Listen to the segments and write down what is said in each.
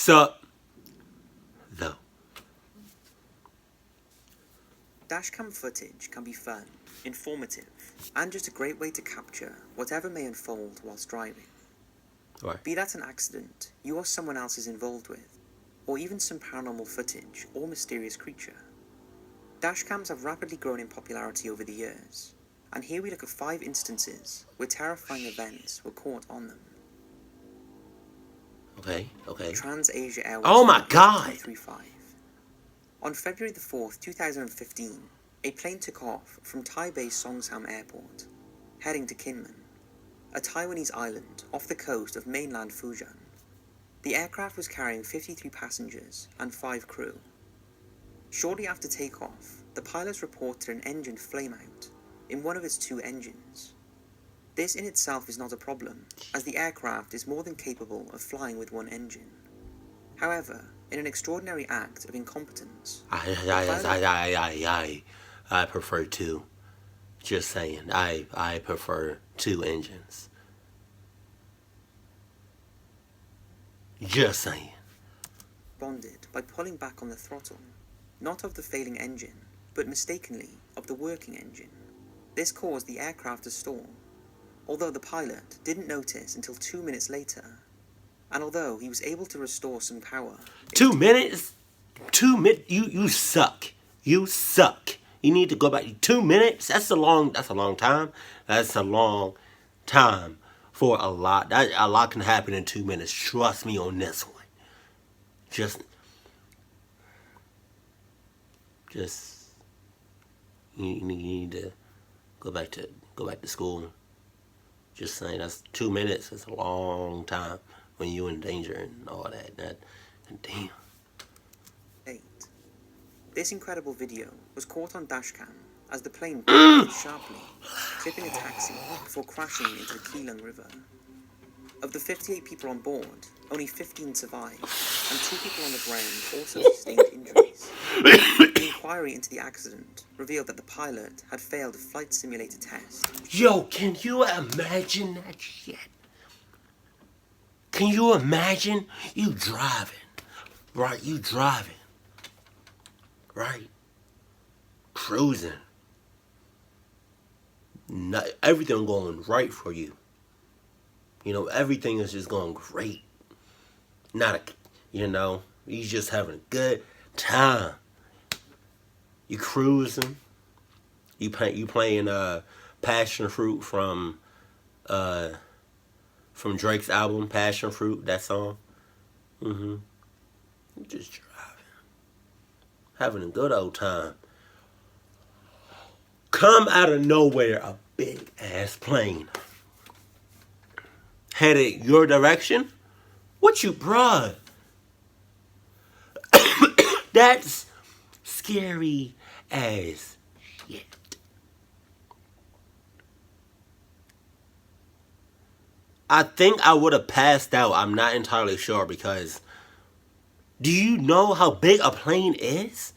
Sup? Though. Dashcam footage can be fun, informative, and just a great way to capture whatever may unfold whilst driving. Right. Be that an accident you or someone else is involved with, or even some paranormal footage or mysterious creature. Dashcams have rapidly grown in popularity over the years, and here we look at 5 instances where terrifying events were caught on them. Okay. Trans-Asia Airways Oh my God! 235. On February the 4th, 2015, a plane took off from Taipei's Songsam Airport, heading to Kinmen, a Taiwanese island off the coast of mainland Fujian. The aircraft was carrying 53 passengers and 5 crew. Shortly after takeoff, the pilots reported an engine flame out in one of its 2 engines. This in itself is not a problem, as the aircraft is more than capable of flying with 1 engine. However, in an extraordinary act of incompetence, I prefer 2. Just saying, I prefer 2 engines. Just saying. responded by pulling back on the throttle, not of the failing engine, but mistakenly of the working engine. This caused the aircraft to stall, although the pilot didn't notice until 2 minutes later, and although he was able to restore some power... 2 minutes? 2 minutes? You suck. You suck. You need to go back. 2 minutes? That's a long time. That's a long time for a lot. A lot can happen in 2 minutes. Trust me on this one. Just you need to go back to school. Just saying, that's 2 minutes. That's a long time when you're in danger and all that. And damn. 8. This incredible video was caught on dashcam as the plane pivoted sharply, clipping a taxi before crashing into the Keelung River. Of the 58 people on board, only 15 survived, and 2 people on the ground also sustained injuries. The inquiry into the accident revealed that the pilot had failed a flight simulator test. Yo, can you imagine that shit? Can you imagine you driving, right? Right? Cruising. Everything going right for you. You know, everything is just going great. You just having a good time. You cruising. You playing Passion Fruit from Drake's album, Passion Fruit, that song. You just driving. Having a good old time. Come out of nowhere, a big ass plane. Headed your direction? What you, bruh? That's scary as shit. I think I would have passed out. I'm not entirely sure because do you know how big a plane is?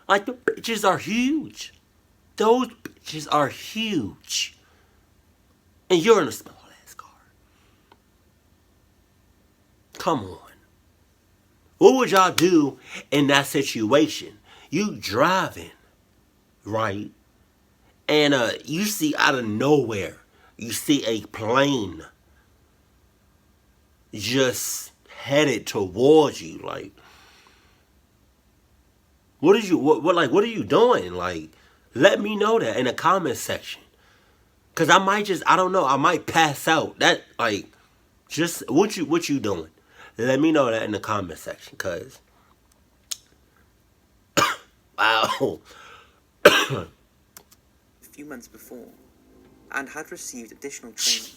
Like, the bitches are huge. Those bitches are huge. And you're in a small ass car. Come on. What would y'all do in that situation? You driving, right? And you see out of nowhere, you see a plane just headed towards you. Like, what are you doing? Like, let me know that in the comment section. Cause I might pass out. That, like, just what you doing? Let me know that in the comment section, cause wow. A few months before, and had received additional training.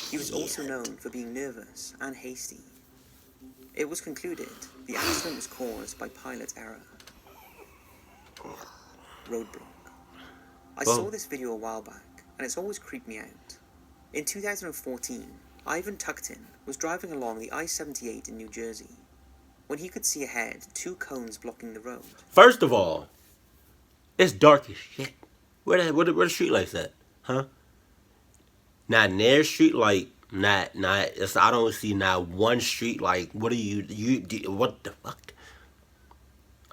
He was also known for being nervous and hasty. It was concluded the accident was caused by pilot error. Roadblock. I saw this video a while back, and it's always creeped me out. In 2014, Ivan Tuckton was driving along the I-78 in New Jersey when he could see ahead 2 cones blocking the road. First of all, it's dark as shit. Where the street lights at? Huh? Not near street light Not. I don't see not one street. Like, what are what the fuck?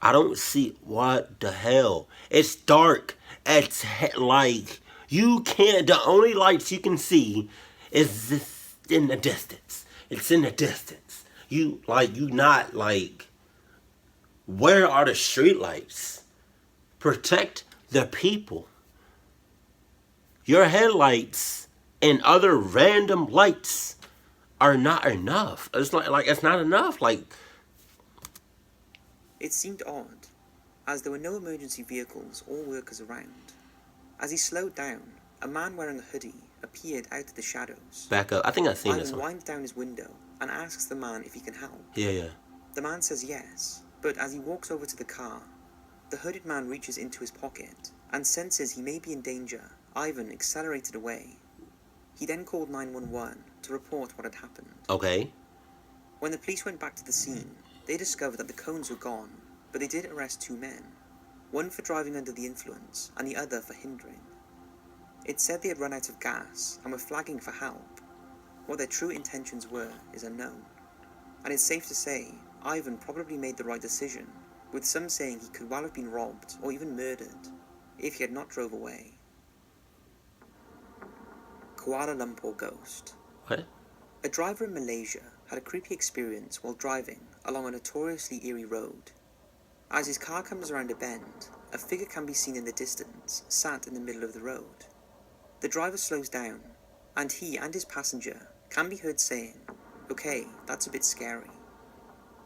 I don't see what the hell. It's dark. It's like you can't. The only lights you can see is this in the distance. It's in the distance. You not like. Where are the street lights? Protect the people. Your headlights and other random lights are not enough. It's like it's not enough. Like, It seemed odd, as there were no emergency vehicles or workers around. As he slowed down, a man wearing a hoodie appeared out of the shadows. back up. I think I've seen this Ivan one. winds down his window and asks the man if he can help. Yeah. The man says yes, but as he walks over to the car, the hooded man reaches into his pocket and senses he may be in danger. Ivan accelerated away. He then called 911 to report what had happened. Okay. When the police went back to the scene, they discovered that the cones were gone, but they did arrest 2 men, one for driving under the influence and the other for hindering. It said they had run out of gas and were flagging for help. What their true intentions were is unknown, and it's safe to say Ivan probably made the right decision, with some saying he could well have been robbed or even murdered if he had not drove away. Kuala Lumpur Ghost. What? A driver in Malaysia had a creepy experience while driving along a notoriously eerie road. As his car comes around a bend, a figure can be seen in the distance, sat in the middle of the road. The driver slows down, and he and his passenger can be heard saying, "Okay, that's a bit scary."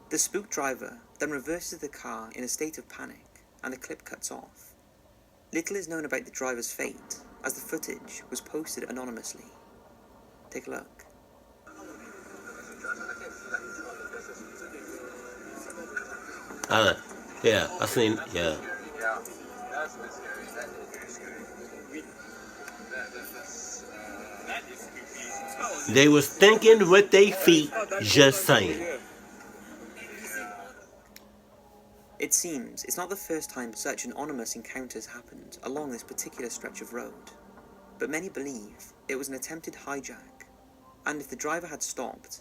The spooked driver then reverses the car in a state of panic, and the clip cuts off. Little is known about the driver's fate, as the footage was posted anonymously. Take a look. Yeah, I seen. Yeah. They was thinking with their feet, just saying. It seems it's not the first time such anonymous encounters happened along this particular stretch of road, but many believe it was an attempted hijack, and if the driver had stopped,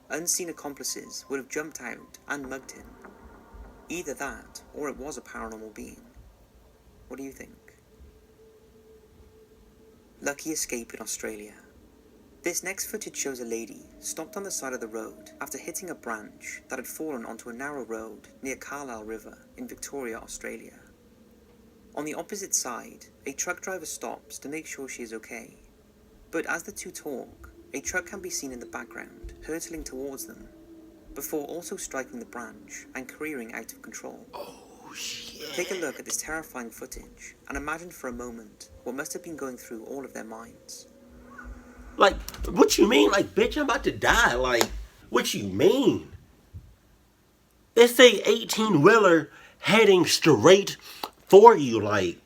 unseen accomplices would have jumped out and mugged him. Either that, or it was a paranormal being. What do you think? Lucky escape in Australia. This next footage shows a lady stopped on the side of the road after hitting a branch that had fallen onto a narrow road near Carlisle River in Victoria, Australia. On the opposite side, a truck driver stops to make sure she is okay. But as the two talk, a truck can be seen in the background, hurtling towards them, before also striking the branch and careering out of control. Oh shit! Take a look at this terrifying footage and imagine for a moment what must have been going through all of their minds. Like, what you mean? Like, bitch, I'm about to die. Like, what you mean? It's a 18-wheeler heading straight for you. Like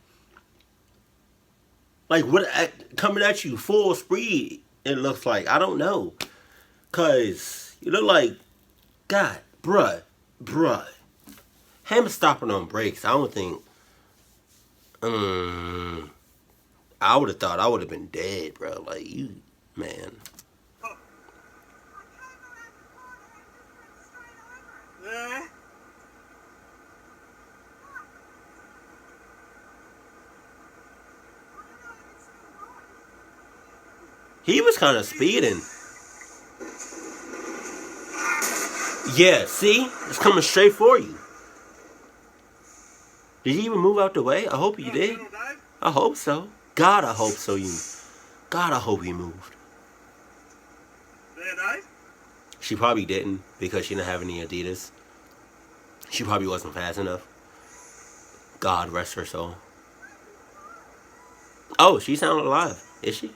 what? Coming at you full speed. It looks like. I don't know. Cause you look like, God, bruh. Him stopping on brakes. I don't think. I would have thought I would have been dead, bro. Like, you, man. He was kind of speeding. Yeah, see? It's coming straight for you. Did he even move out the way? I hope he did. I hope so. God, I hope so. God, I hope he moved. She probably didn't because she didn't have any Adidas. She probably wasn't fast enough. God rest her soul. Oh, she sounded alive. Is she?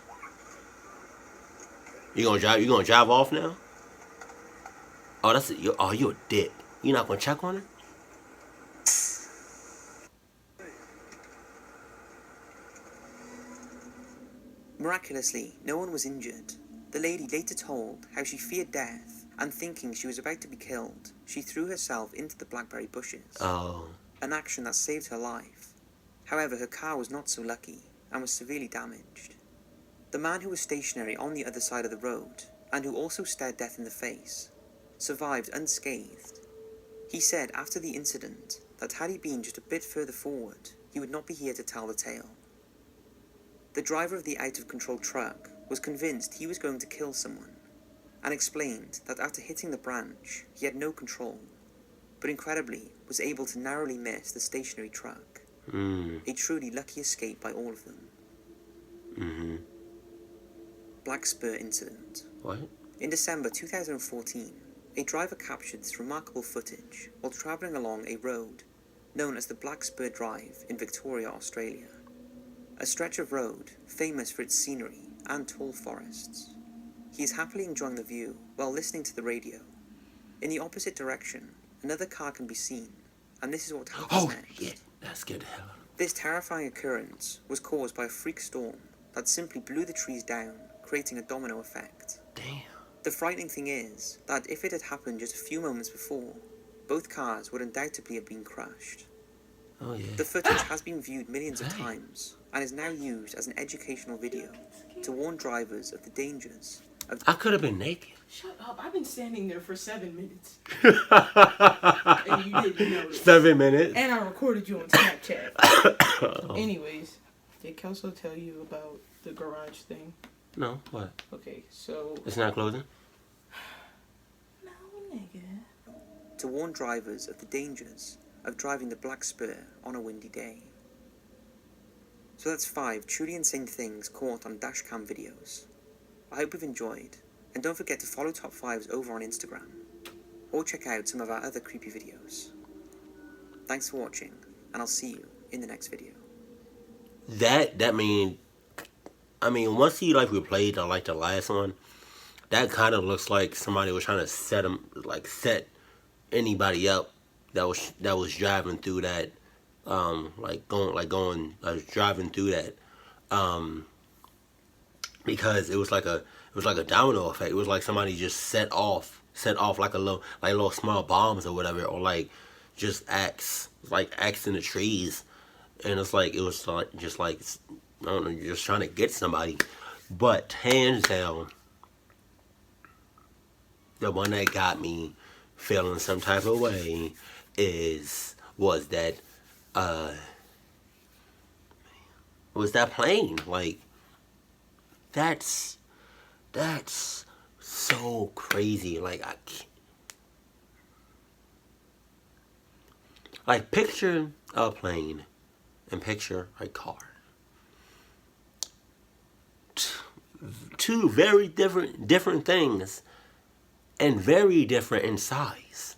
You gonna drive off now? Oh, you a dick. You not gonna check on her? Miraculously, no one was injured. The lady later told how she feared death, and thinking she was about to be killed, she threw herself into the blackberry bushes. Oh. An action that saved her life. However, her car was not so lucky, and was severely damaged. The man who was stationary on the other side of the road, and who also stared death in the face, survived unscathed. He said after the incident that had he been just a bit further forward, he would not be here to tell the tale. The driver of the out-of-control truck was convinced he was going to kill someone, and explained that after hitting the branch, he had no control, but incredibly was able to narrowly miss the stationary truck. A truly lucky escape by all of them. Black Spur Incident. What? In December 2014, a driver captured this remarkable footage while travelling along a road known as the Black Spur Drive in Victoria, Australia. A stretch of road famous for its scenery and tall forests. He is happily enjoying the view while listening to the radio. In the opposite direction, another car can be seen, and this is what happens next. Yeah, that scared the hell out of me. This terrifying occurrence was caused by a freak storm that simply blew the trees down, creating a domino effect. Damn. The frightening thing is that if it had happened just a few moments before, both cars would undoubtedly have been crushed. Oh, yeah. The footage has been viewed millions of times and is now used as an educational video to warn drivers of the dangers of... I could have been naked. Shut up. I've been standing there for 7 minutes. And you didn't notice. 7 minutes? And I recorded you on Snapchat. Anyways, did Kelso tell you about the garage thing? No, what? Okay, so... It's not closing? No, nigga. to warn drivers of the dangers of driving the Black Spur on a windy day. So that's 5 truly insane things caught on dashcam videos. I hope you've enjoyed, and don't forget to follow Top 5s over on Instagram, or check out some of our other creepy videos. Thanks for watching, and I'll see you in the next video. I mean, once you replayed the last one, that kind of looks like somebody was trying to set anybody up that was driving through that, driving through that, because it was like a domino effect. It was like somebody just set off like little small bombs or whatever, or just axe in the trees, and it was I don't know, you're just trying to get somebody. But hands down, the one that got me feeling some type of way was that plane. That's so crazy. Picture a plane and picture a car. Two very different things, and very different in size.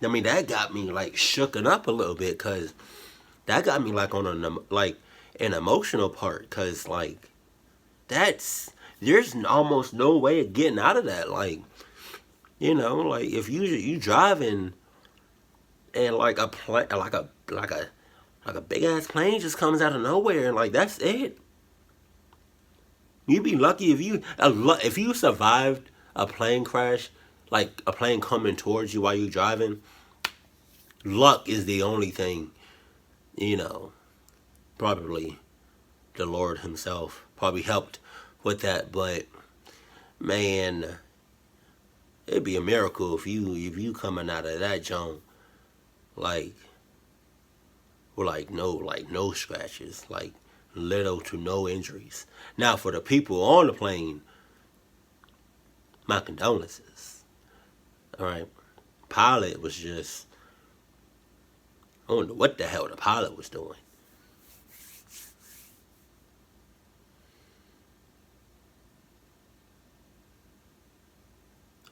I mean, that got me shooken up a little bit, cause that got me on an emotional part, cause there's almost no way of getting out of that. If you driving and a big ass plane just comes out of nowhere and that's it. You'd be lucky if you survived a plane crash, a plane coming towards you while you're driving. Luck is the only thing, probably the Lord himself probably helped with that, but man, it'd be a miracle if you coming out of that junk with no scratches, little to no injuries. Now for the people on the plane, my condolences. Alright. Pilot was just, I don't know what the hell the pilot was doing.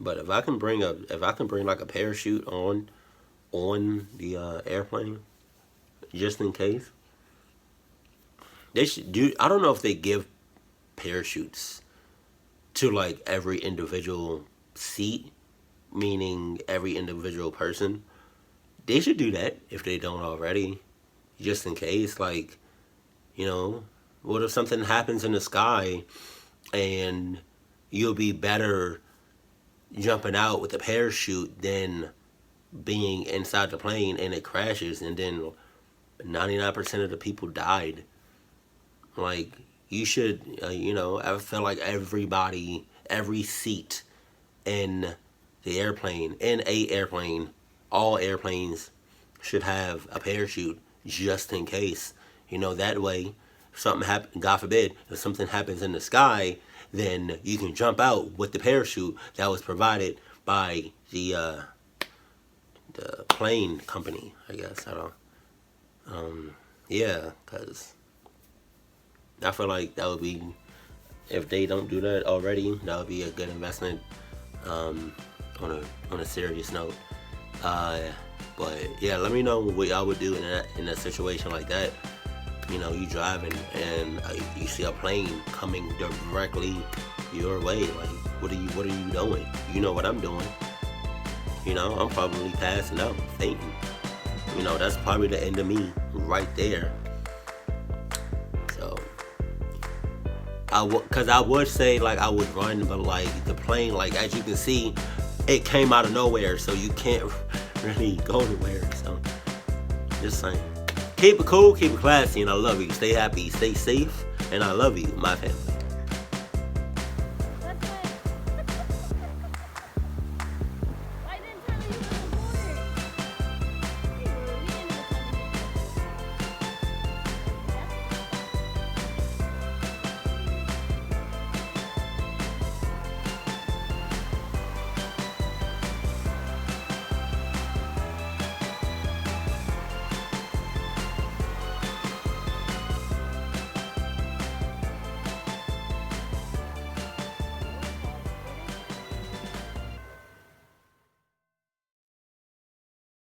But if I can bring a parachute on the airplane, just in case, they should do. I don't know if they give parachutes to every individual seat, meaning every individual person. They should do that if they don't already, just in case. What if something happens in the sky and you'll be better jumping out with a parachute than being inside the plane and it crashes and then 99% of the people died. Like, you should, I feel like every seat in the airplane, all airplanes should have a parachute just in case. That way, if something happens, God forbid, if something happens in the sky, then you can jump out with the parachute that was provided by the plane company, I guess. I don't. Yeah, because I feel like that would be, if they don't do that already, that would be a good investment. On a serious note. But yeah, let me know what y'all would do in a situation like that. You driving and you see a plane coming directly your way. Like, what are you doing? You know what I'm doing. I'm probably passing out, fainting. That's probably the end of me right there. So, because I would say, like, I would run, but, like, the plane, like, as you can see, it came out of nowhere, so you can't really go anywhere. So, just saying. Keep it cool, keep it classy, and I love you. Stay happy, stay safe, and I love you, my family.